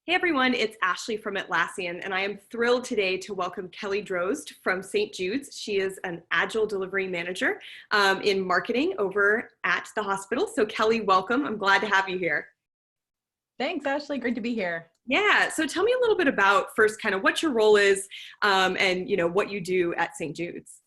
Hey everyone, it's Ashley from Atlassian, and I am thrilled today to welcome Kelly Drozd from St. Jude's. She is an Agile Delivery Manager in marketing over at the hospital. So Kelly, welcome. I'm glad to have you here. Thanks, Ashley. Great to be here. Yeah, so tell me a little bit about first kind of what your role is and what you do at St. Jude's.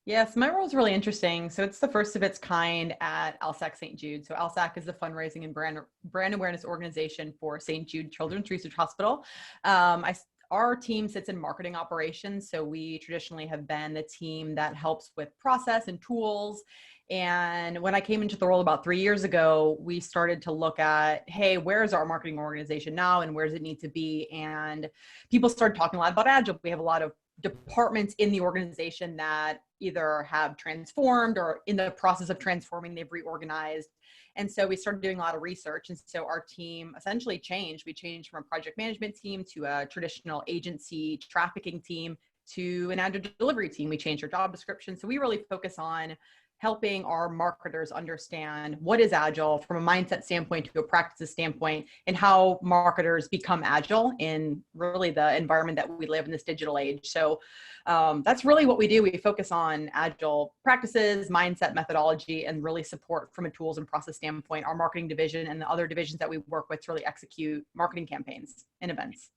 Yes, my role is really interesting. So it's the first of its kind at LSAC St. Jude. So LSAC is the fundraising and brand awareness organization for St. Jude Children's Research Hospital. Our team sits in marketing operations. So we traditionally have been the team that helps with process and tools. And when I came into the role about 3 years ago, we started to look at, hey, where's our marketing organization now and where does it need to be? And people started talking a lot about Agile. We have a lot of departments in the organization that either have transformed or in the process of transforming, they've reorganized. And so we started doing a lot of research. And so our team essentially changed. We changed from a project management team to a traditional agency trafficking team to an agile delivery team. We changed our job description. So we really focus on helping our marketers understand what is agile from a mindset standpoint to a practices standpoint, and how marketers become agile in really the environment that we live in this digital age. So that's really what we do. We focus on agile practices, mindset, methodology, and really support from a tools and process standpoint our marketing division and the other divisions that we work with to really execute marketing campaigns and events.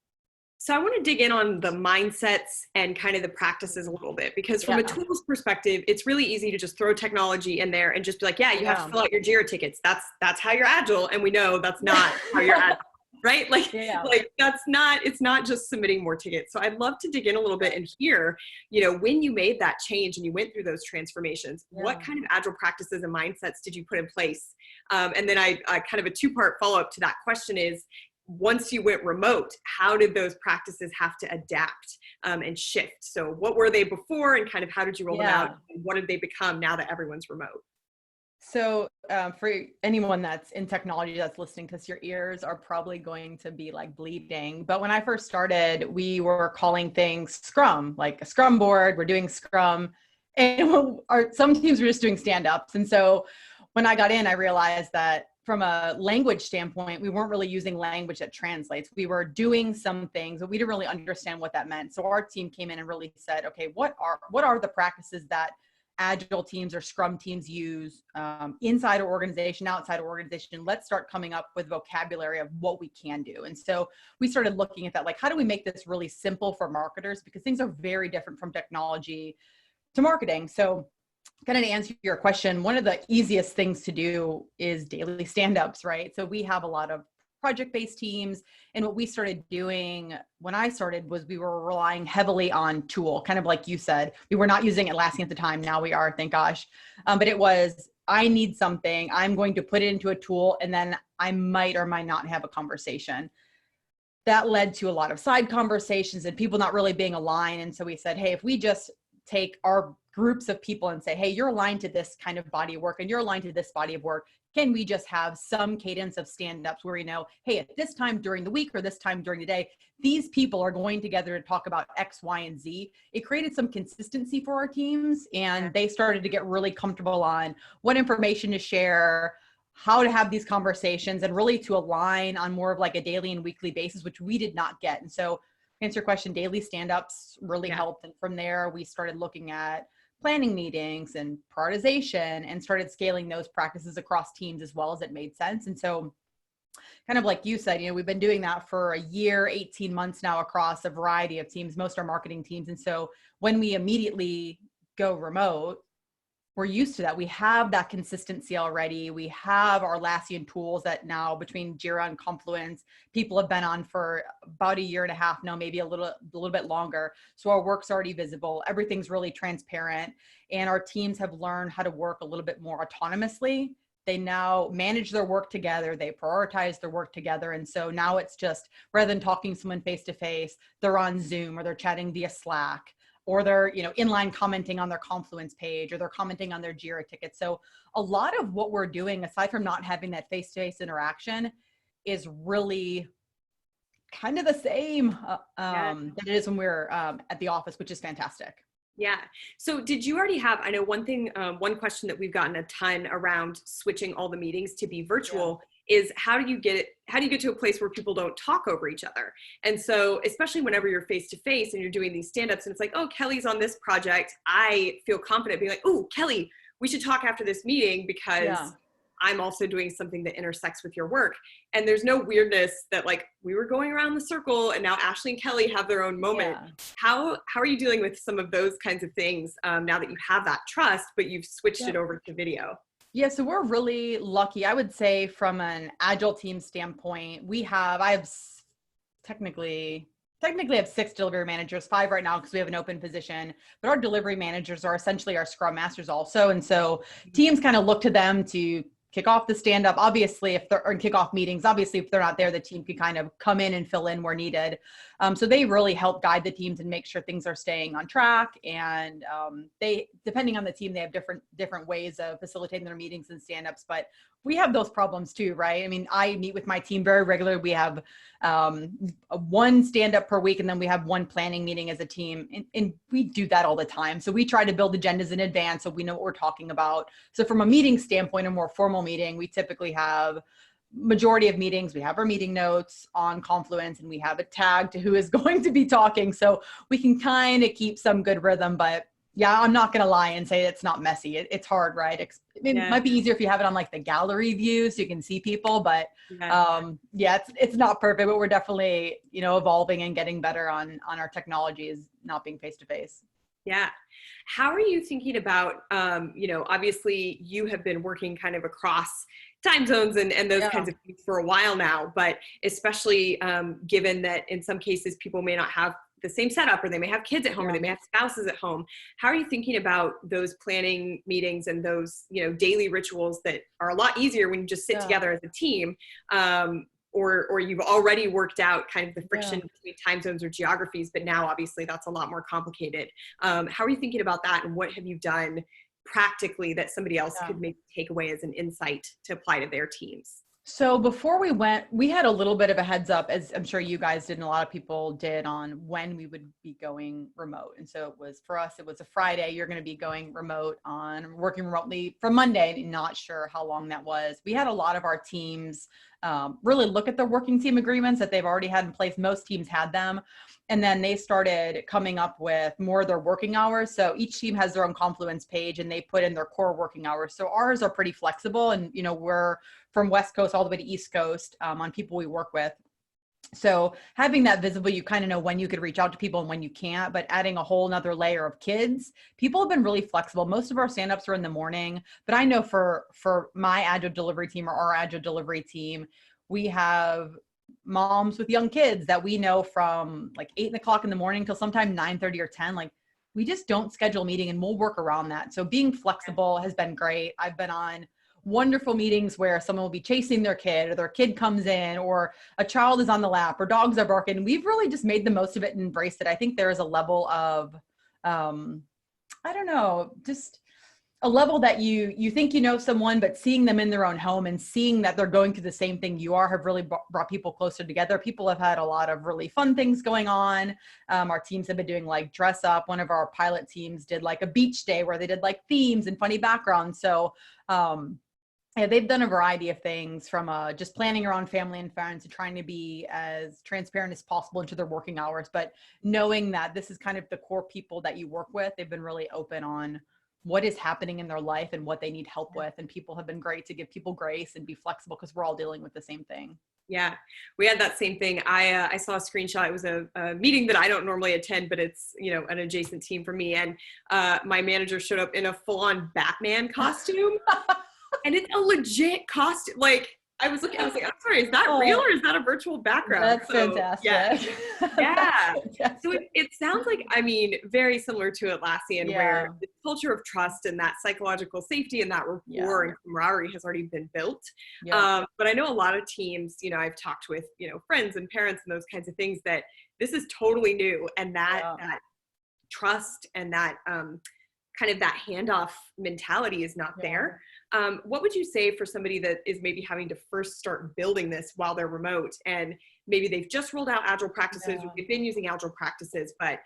So I want to dig in on the mindsets and kind of the practices a little bit, because from a tools perspective, it's really easy to just throw technology in there and just be like, yeah, you have to fill out your Jira tickets. That's how you're agile. And we know that's not how you're agile, right? Like it's not just submitting more tickets. So I'd love to dig in a little bit and hear, when you made that change and you went through those transformations, what kind of agile practices and mindsets did you put in place? And then I kind of a two-part follow-up to that question is, once you went remote, how did those practices have to adapt and shift? So what were they before and kind of how did you roll them out? And what did they become now that everyone's remote? So for anyone that's in technology that's listening to this, your ears are probably going to be like bleeding. But when I first started, we were calling things Scrum, like a Scrum board, we're doing Scrum. And some teams were just doing stand-ups. And so when I got in, I realized that from a language standpoint, we weren't really using language that translates. We were doing some things, but we didn't really understand what that meant. So our team came in and really said, okay, what are the practices that agile teams or Scrum teams use inside our organization, outside our organization? Let's start coming up with vocabulary of what we can do. And so we started looking at that, like, how do we make this really simple for marketers? Because things are very different from technology to marketing. So kind of to answer your question, one of the easiest things to do is daily stand-ups, right? So we have a lot of project-based teams. And what we started doing when I started was we were relying heavily on tool, kind of like you said. We were not using Atlassian at the time. Now we are, thank gosh. But it was, I need something. I'm going to put it into a tool, and then I might or might not have a conversation. That led to a lot of side conversations and people not really being aligned. And so we said, hey, if we just take our groups of people and say, hey, you're aligned to this kind of body of work and you're aligned to this body of work, can we just have some cadence of stand-ups where we know, hey, at this time during the week or this time during the day, these people are going together to talk about X, Y, and Z. It created some consistency for our teams, and they started to get really comfortable on what information to share, how to have these conversations, and really to align on more of like a daily and weekly basis, which we did not get. And so to answer your question, daily stand-ups really helped. And from there, we started looking at planning meetings and prioritization and started scaling those practices across teams as well as it made sense. And so kind of like you said, we've been doing that for a year, 18 months now across a variety of teams, most are marketing teams. And so when we immediately go remote, we're used to that. We have that consistency already. We have our Atlassian tools that now between Jira and Confluence, people have been on for about a year and a half now, maybe a little bit longer. So our work's already visible. Everything's really transparent. And our teams have learned how to work a little bit more autonomously. They now manage their work together. They prioritize their work together. And so now it's just, rather than talking to someone face-to-face, they're on Zoom or they're chatting via Slack, or they're, inline commenting on their Confluence page, or they're commenting on their Jira tickets. So a lot of what we're doing, aside from not having that face-to-face interaction, is really kind of the same that it is when we're at the office, which is fantastic. Yeah. So did you already have, I know one thing, one question that we've gotten a ton around switching all the meetings to be virtual. is how do you get to a place where people don't talk over each other? And so, especially whenever you're face to face and you're doing these stand-ups and it's like, oh, Kelly's on this project, I feel confident being like, oh, Kelly, we should talk after this meeting because I'm also doing something that intersects with your work. And there's no weirdness that like we were going around the circle and now Ashley and Kelly have their own moment. How are you dealing with some of those kinds of things now that you have that trust, but you've switched it over to video? Yeah, so we're really lucky. I would say from an agile team standpoint, I have technically have 6 delivery managers, 5 right now because we have an open position, but our delivery managers are essentially our scrum masters also. And so teams kind of look to them to kick off the stand up. Obviously, or kick off meetings, obviously, if they're not there, the team can kind of come in and fill in where needed. So they really help guide the teams and make sure things are staying on track. And they, depending on the team, they have different ways of facilitating their meetings and stand-ups, but we have those problems too, right? I mean, I meet with my team very regularly. We have one stand-up per week, and then we have one planning meeting as a team. And we do that all the time. So we try to build agendas in advance so we know what we're talking about. So from a meeting standpoint, a more formal meeting, we typically have majority of meetings, we have our meeting notes on Confluence and we have it tagged to who is going to be talking. So we can kind of keep some good rhythm, but yeah, I'm not going to lie and say it's not messy. It's hard, right? It might be easier if you have it on like the gallery view so you can see people, but it's not perfect, but we're definitely, evolving and getting better on our technologies, not being face-to-face. Yeah. How are you thinking about, obviously you have been working kind of across time zones and those kinds of things for a while now, but especially given that in some cases people may not have the same setup, or they may have kids at home, or they may have spouses at home. How are you thinking about those planning meetings and those, daily rituals that are a lot easier when you just sit together as a team? Or you've already worked out kind of the friction between time zones or geographies, but now obviously that's a lot more complicated. How are you thinking about that, and what have you done practically that somebody else could maybe take away as an insight to apply to their teams? So before we went, we had a little bit of a heads up, as I'm sure you guys did and a lot of people did, on when we would be going remote. And so for us, it was a Friday. You're going to be going remote working remotely from Monday, and not sure how long that was. We had a lot of our teams really look at their working team agreements that they've already had in place. Most teams had them. And then they started coming up with more of their working hours. So each team has their own Confluence page and they put in their core working hours. So ours are pretty flexible, and, we're from West Coast all the way to East Coast on people we work with. So having that visible, you kind of know when you could reach out to people and when you can't, but adding a whole nother layer of kids, people have been really flexible. Most of our stand-ups are in the morning, but I know for my Agile Delivery team or our Agile Delivery team, we have moms with young kids that we know from like 8:00 in the morning till sometime 9:30 or 10. Like, we just don't schedule a meeting and we'll work around that. So being flexible has been great. I've been on wonderful meetings where someone will be chasing their kid, or their kid comes in, or a child is on the lap, or dogs are barking. We've really just made the most of it and embraced it. I think there is a level of, just a level that you think someone, but seeing them in their own home and seeing that they're going through the same thing you are have really brought people closer together. People have had a lot of really fun things going on. Our teams have been doing like dress up. One of our pilot teams did like a beach day where they did like themes and funny backgrounds. So they've done a variety of things, from just planning around family and friends to trying to be as transparent as possible into their working hours. But knowing that this is kind of the core people that you work with, they've been really open on what is happening in their life and what they need help with. And people have been great to give people grace and be flexible because we're all dealing with the same thing. Yeah, we had that same thing. I saw a screenshot. It was a meeting that I don't normally attend, but it's, an adjacent team for me. And my manager showed up in a full-on Batman costume. And it's a legit costume. Like, I was like, I'm sorry, is that real or is that a virtual background? That's fantastic. Yeah. Fantastic. So it sounds like, very similar to Atlassian, where the culture of trust and that psychological safety and that rapport and camaraderie has already been built. But I know a lot of teams, I've talked with, friends and parents and those kinds of things, that this is totally new. And that trust and that kind of that handoff mentality is not there. What would you say for somebody that is maybe having to first start building this while they're remote, and maybe they've just rolled out Agile practices, or they've been using Agile practices, but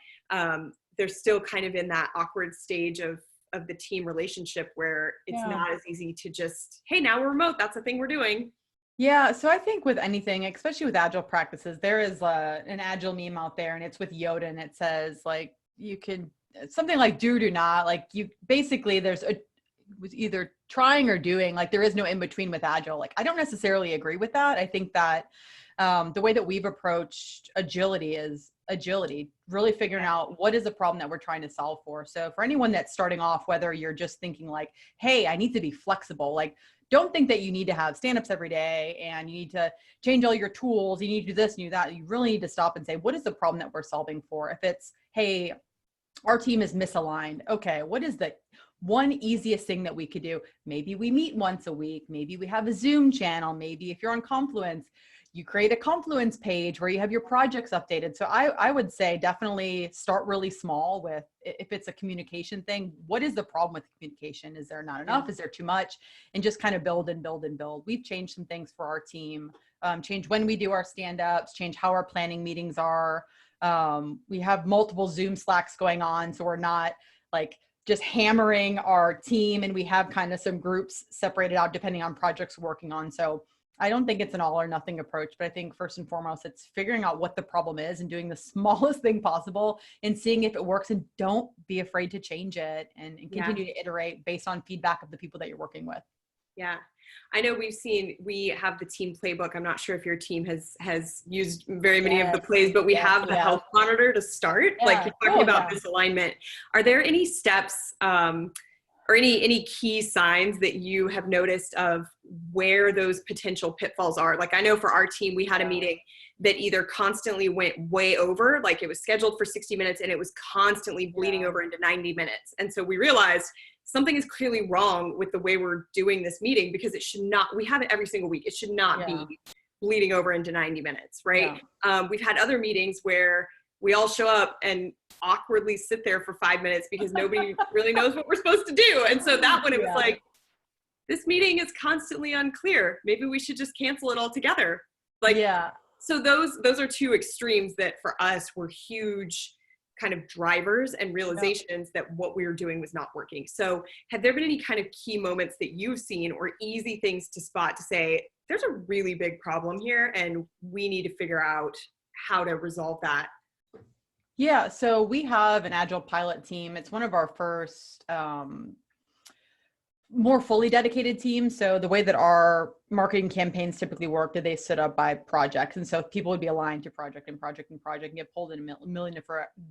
they're still kind of in that awkward stage of the team relationship where it's not as easy to just, hey, now we're remote, that's the thing we're doing. Yeah, so I think with anything, especially with agile practices, there is an agile meme out there, and it's with Yoda, and it says like you can something like do or do not. Like you basically there's a was either trying or doing. Like there is no in between with agile. Like I don't necessarily agree with that. I think that the way that we've approached agility is agility, really figuring out what is the problem that we're trying to solve for. So for anyone that's starting off, whether you're just thinking like, hey, I need to be flexible, like don't think that you need to have stand-ups every day and you need to change all your tools. You need to do this and do that. You really need to stop and say, what is the problem that we're solving for? If it's, hey, our team is misaligned. Okay, what is the one easiest thing that we could do? Maybe we meet once a week. Maybe we have a Zoom channel. Maybe if you're on Confluence, you create a Confluence page where you have your projects updated. So I would say definitely start really small with, if it's a communication thing, what is the problem with communication? Is there not enough? Is there too much? And just kind of build and build and build. We've changed some things for our team, change when we do our stand-ups, change how our planning meetings are. We have multiple Zoom Slacks going on, so we're not like just hammering our team, and we have kind of some groups separated out depending on projects we're working on. So I don't think it's an all or nothing approach, but I think first and foremost, it's figuring out what the problem is and doing the smallest thing possible and seeing if it works, and don't be afraid to change it and continue to iterate based on feedback of the people that you're working with. Yeah. I know we have the team playbook. I'm not sure if your team has used very many of the plays, but we have the health monitor to start. Like you're talking about misalignment. Are there any steps or any key signs that you have noticed of where those potential pitfalls are? Like I know for our team, we had a meeting that either constantly went way over, like it was scheduled for 60 minutes and it was constantly bleeding over into 90 minutes. And so we realized something is clearly wrong with the way we're doing this meeting, because it should not, we have it every single week. It should not be bleeding over into 90 minutes, right? We've had other meetings where we all show up and awkwardly sit there for 5 minutes because nobody really knows what we're supposed to do. And so that one, it was like, this meeting is constantly unclear. Maybe we should just cancel it altogether. Like, so those are two extremes that for us were huge kind of drivers and realizations that what we were doing was not working. So have there been any kind of key moments that you've seen or easy things to spot to say, there's a really big problem here and we need to figure out how to resolve that? Yeah, so we have an Agile pilot team. It's one of our first more fully dedicated teams. So the way that our marketing campaigns typically work, that they set up by projects. And so people would be aligned to project and get pulled in a million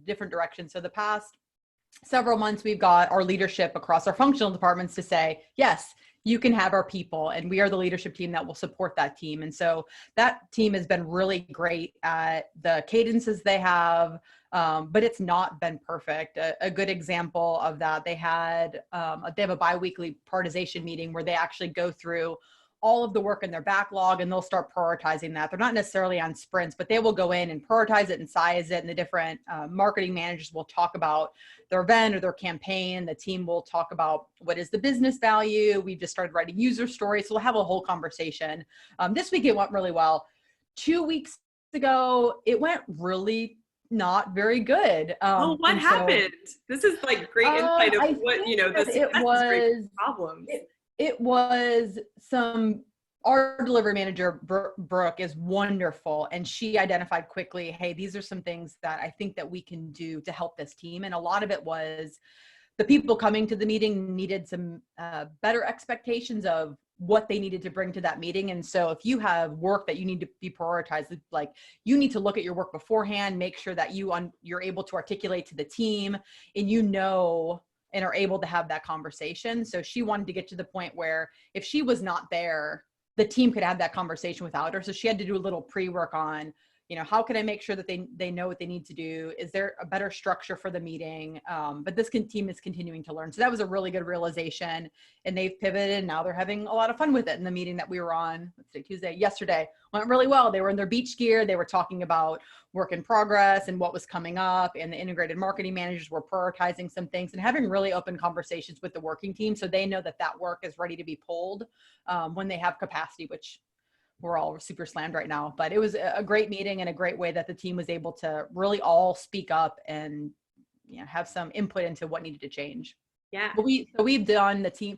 different directions. So the past several months, we've got our leadership across our functional departments to say, yes, you can have our people, and we are the leadership team that will support that team. And so that team has been really great at the cadences they have, but it's not been perfect. A good example of that, they have a biweekly prioritization meeting where they actually go through all of the work in their backlog and they'll start prioritizing that. They're not necessarily on sprints, but they will go in and prioritize it and size it. And the different marketing managers will talk about their event or their campaign. The team will talk about what is the business value. We've just started writing user stories. So we'll have a whole conversation. This week it went really well. 2 weeks ago, it went really not very good. What happened? This is like great insight of what, the problems. It was our delivery manager, Brooke, is wonderful. And she identified quickly, hey, these are some things that I think that we can do to help this team. And a lot of it was the people coming to the meeting needed some better expectations of what they needed to bring to that meeting. And so if you have work that you need to be prioritized, like you need to look at your work beforehand, make sure that you're able to articulate to the team and and are able to have that conversation. So she wanted to get to the point where if she was not there, the team could have that conversation without her. So she had to do a little pre-work on, how can I make sure that they know what they need to do? Is there a better structure for the meeting? But this team is continuing to learn. So that was a really good realization, and they've pivoted and now they're having a lot of fun with it. In the meeting that we were on, yesterday went really well. They were in their beach gear. They were talking about work in progress and what was coming up, and the integrated marketing managers were prioritizing some things and having really open conversations with the working team. So they know that work is ready to be pulled when they have capacity, which we're all super slammed right now. But it was a great meeting and a great way that the team was able to really all speak up and have some input into what needed to change. Yeah. But we've done the team,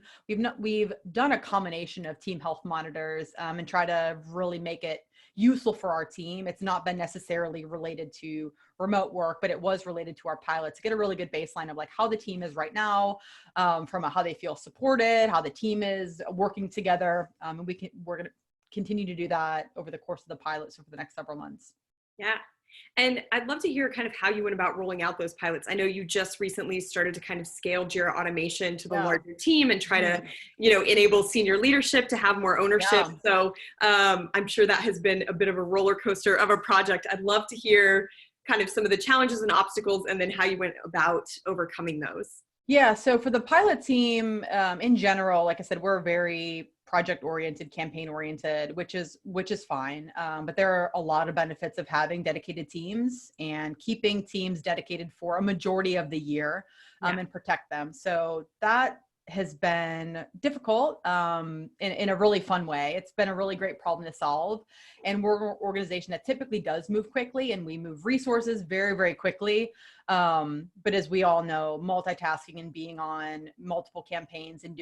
we've done a combination of team health monitors, and try to really make it useful for our team. It's not been necessarily related to remote work, but it was related to our pilots to get a really good baseline of like how the team is right now, from how they feel supported, how the team is working together. And we're going to continue to do that over the course of the pilots over the next several months. Yeah. And I'd love to hear kind of how you went about rolling out those pilots. I know you just recently started to kind of scale Jira automation to the larger team and try to, enable senior leadership to have more ownership. Yeah. So I'm sure that has been a bit of a roller coaster of a project. I'd love to hear kind of some of the challenges and obstacles and then how you went about overcoming those. Yeah. So for the pilot team, in general, like I said, we're very project oriented, campaign oriented, which is fine. But there are a lot of benefits of having dedicated teams and keeping teams dedicated for a majority of the year, and protect them. So that has been difficult, in a really fun way. It's been a really great problem to solve. And we're an organization that typically does move quickly, and we move resources very, very quickly. But as we all know, multitasking and being on multiple campaigns and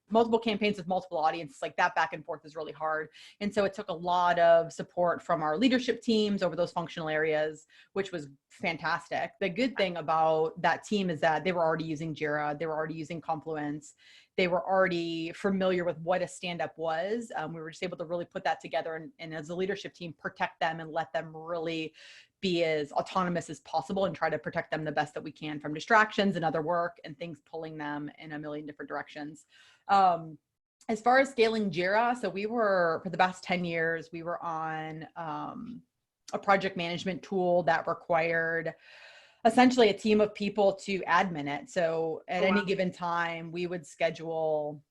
multiple campaigns with multiple audiences, like that back and forth is really hard. And so it took a lot of support from our leadership teams over those functional areas, which was fantastic. The good thing about that team is that they were already using Jira, they were already using Confluence, they were already familiar with what a stand-up was. We were just able to really put that together and as a leadership team, protect them and let them really be as autonomous as possible and try to protect them the best that we can from distractions and other work and things pulling them in a million different directions. As far as scaling Jira, so for the past 10 years, we were on a project management tool that required essentially a team of people to admin it. So at any given time, we would schedule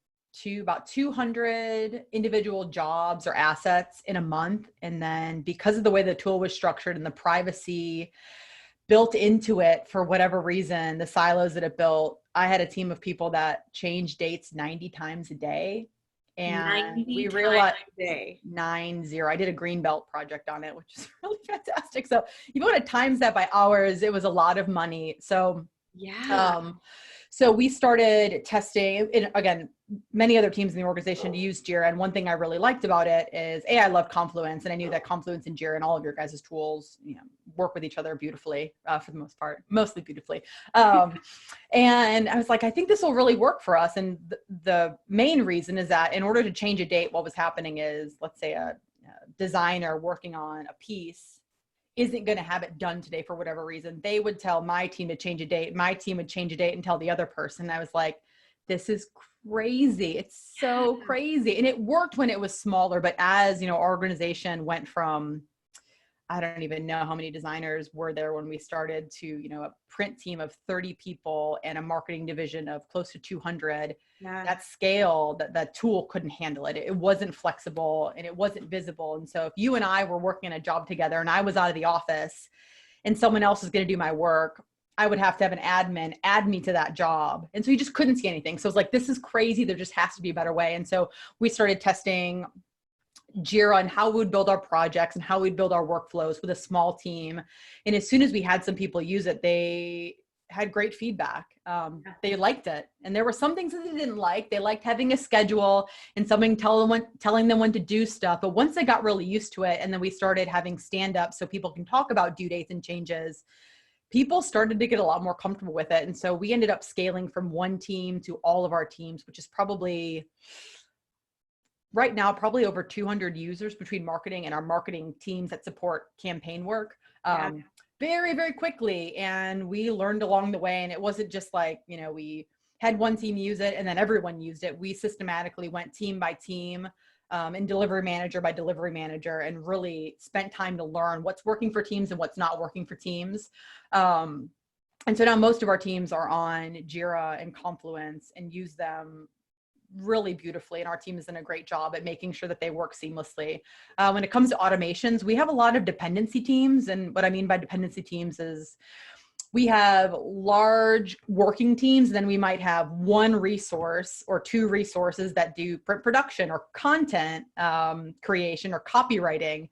about 200 individual jobs or assets in a month. And then because of the way the tool was structured and the privacy built into it, for whatever reason, the silos that it built, I had a team of people that changed dates 90 times a day. And we realized 90. I did a green belt project on it, which is really fantastic. So if you want to times that by hours, it was a lot of money. So so we started testing, and again, many other teams in the organization to use Jira. And one thing I really liked about it is, I love Confluence, and I knew that Confluence and Jira and all of your guys' tools, work with each other beautifully, for the most part, mostly beautifully. And I was like, I think this will really work for us. And the main reason is that in order to change a date, what was happening is, let's say a designer working on a piece isn't going to have it done today for whatever reason. They would tell my team to change a date. My team would change a date and tell the other person. I was like, this is crazy. It's so crazy. And it worked when it was smaller, but as our organization went from, I don't even know how many designers were there when we started, to, a print team of 30 people and a marketing division of close to 200. That scale, that tool couldn't handle it. It wasn't flexible and it wasn't visible. And so if you and I were working a job together and I was out of the office and someone else is going to do my work, I would have to have an admin add me to that job. And so you just couldn't see anything. So it's like, this is crazy. There just has to be a better way. And so we started testing Jira and how we would build our projects and how we'd build our workflows with a small team. And as soon as we had some people use it, they had great feedback. They liked it. And there were some things that they didn't like. They liked having a schedule and something telling them when to do stuff. But once they got really used to it, and then we started having stand-ups so people can talk about due dates and changes, people started to get a lot more comfortable with it. And so we ended up scaling from one team to all of our teams, which is probably right now, probably over 200 users between marketing and our marketing teams that support campaign work, very, very quickly. And we learned along the way. And it wasn't just like, we had one team use it and then everyone used it. We systematically went team by team, and delivery manager by delivery manager, and really spent time to learn what's working for teams and what's not working for teams. And so now most of our teams are on Jira and Confluence and use them really beautifully. And our team has done a great job at making sure that they work seamlessly. When it comes to automations, we have a lot of dependency teams. And what I mean by dependency teams is we have large working teams. Then we might have one resource or two resources that do print production or content creation or copywriting.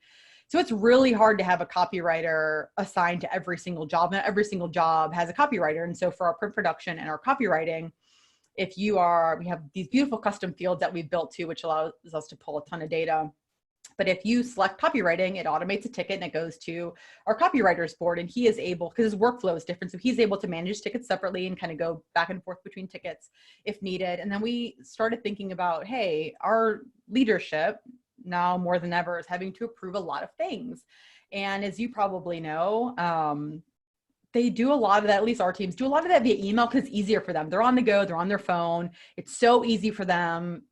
So it's really hard to have a copywriter assigned to every single job. Not every single job has a copywriter. And so for our print production and our copywriting, we have these beautiful custom fields that we've built too, which allows us to pull a ton of data. But if you select copywriting, it automates a ticket and it goes to our copywriter's board, and he is able, because his workflow is different, so he's able to manage tickets separately and kind of go back and forth between tickets if needed. And then we started thinking about, hey, our leadership now more than ever is having to approve a lot of things. And as you probably know, they do a lot of that, at least our teams do a lot of that via email because it's easier for them. They're on the go, they're on their phone. It's so easy for them.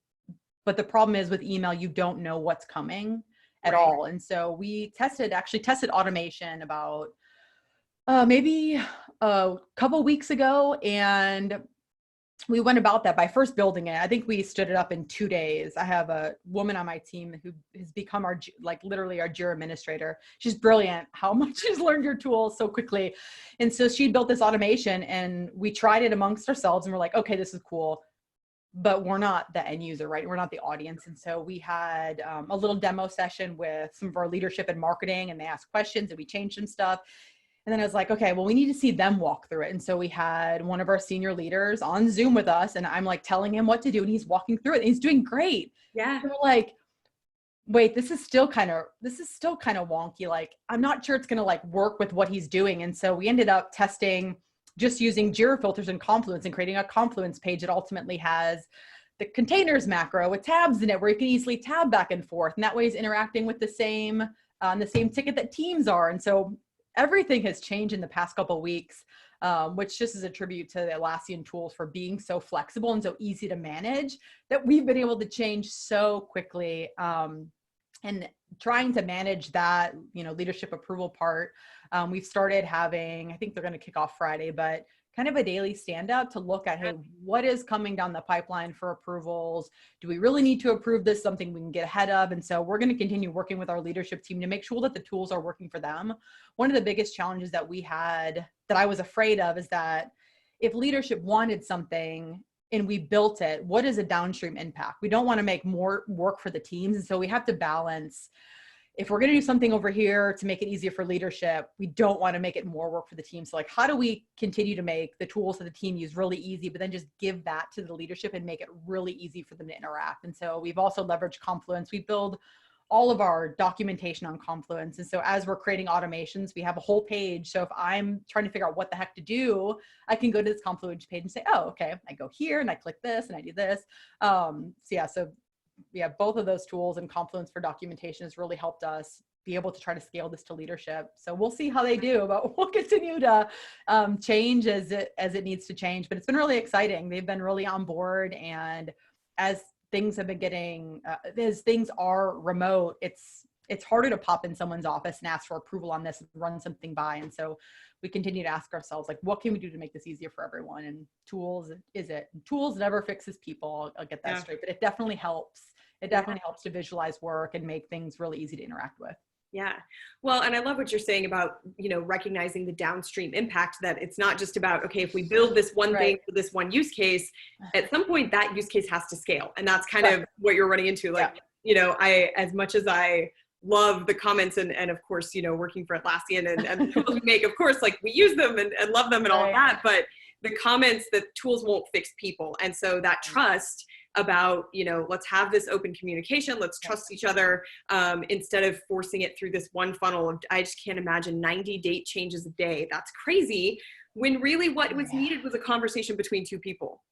But the problem is with email, you don't know what's coming at all. And so we tested automation about maybe a couple weeks ago. And we went about that by first building it. I think we stood it up in 2 days. I have a woman on my team who has become literally our Jira administrator. She's brilliant. How much she's learned your tools so quickly. And so she built this automation and we tried it amongst ourselves and we're like, okay, this is cool. But we're not the end user, right? We're not the audience. And so we had a little demo session with some of our leadership and marketing, and they asked questions and we changed some stuff. And then I was like, okay, well, we need to see them walk through it. And so we had one of our senior leaders on Zoom with us, and I'm like telling him what to do, and he's walking through it and he's doing great. Yeah. And we're like, wait, this is still kind of wonky. Like, I'm not sure it's going to like work with what he's doing. And so we ended up testing just using Jira filters and Confluence and creating a Confluence page that ultimately has the containers macro with tabs in it where you can easily tab back and forth. And that way is interacting with the same ticket that teams are. And so everything has changed in the past couple of weeks, which just is a tribute to the Atlassian tools for being so flexible and so easy to manage that we've been able to change so quickly. And trying to manage that, leadership approval part, we've started having, I think they're going to kick off Friday, but kind of a daily stand up to look at, hey, what is coming down the pipeline for approvals? Do we really need to approve this? Something we can get ahead of? And so we're going to continue working with our leadership team to make sure that the tools are working for them. One of the biggest challenges that we had that I was afraid of is that if leadership wanted something and we built it, what is a downstream impact? We don't want to make more work for the teams. And so we have to balance, if we're going to do something over here to make it easier for leadership, we don't want to make it more work for the team. So like, how do we continue to make the tools that the team use really easy, but then just give that to the leadership and make it really easy for them to interact? And so we've also leveraged Confluence. We build all of our documentation on Confluence. And so as we're creating automations, we have a whole page. So if I'm trying to figure out what the heck to do, I can go to this Confluence page and say, oh, okay, I go here and I click this and I do this. So both of those tools, and Confluence for documentation has really helped us be able to try to scale this to leadership. So we'll see how they do, but we'll continue to change as it needs to change. But it's been really exciting. They've been really on board, and as things have been getting, as things are remote, it's harder to pop in someone's office and ask for approval on this and run something by. And so we continue to ask ourselves, like, what can we do to make this easier for everyone? And tools never fixes people. I'll get that straight, but it definitely helps. It definitely helps to visualize work and make things really easy to interact with. Yeah. Well, and I love what you're saying about, recognizing the downstream impact, that it's not just about, okay, if we build this one thing for this one use case, at some point that use case has to scale. And that's kind of what you're running into. Like, as much as I love the comments and of course, working for Atlassian and the tools we make, of course, like we use them and love them and all of that, but the comments that tools won't fix people. And so that trust about, let's have this open communication, let's trust each other, instead of forcing it through this one funnel of, I just can't imagine 90 date changes a day. That's crazy. When really what was needed was a conversation between two people,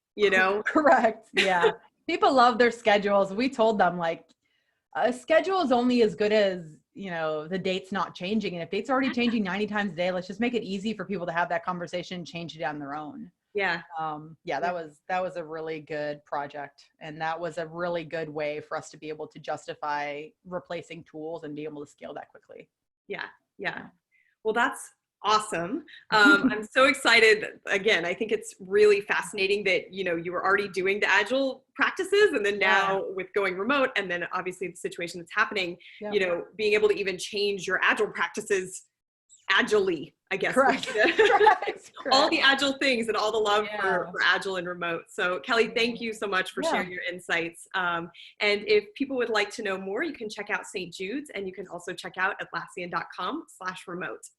Correct. Yeah. People love their schedules. We told them, like, a schedule is only as good as, the date's not changing. And if date's already changing 90 times a day, let's just make it easy for people to have that conversation and change it on their own. Yeah. That was a really good project. And that was a really good way for us to be able to justify replacing tools and be able to scale that quickly. Yeah. Yeah. Well, that's awesome. I'm so excited. Again, I think it's really fascinating that, you were already doing the Agile practices, and then now with going remote, and then obviously the situation that's happening, being able to even change your Agile practices agilely, I guess. Correct. All the Agile things and all the love for Agile and remote. So Kelly, thank you so much for sharing your insights. And if people would like to know more, you can check out St. Jude's, and you can also check out Atlassian.com/remote.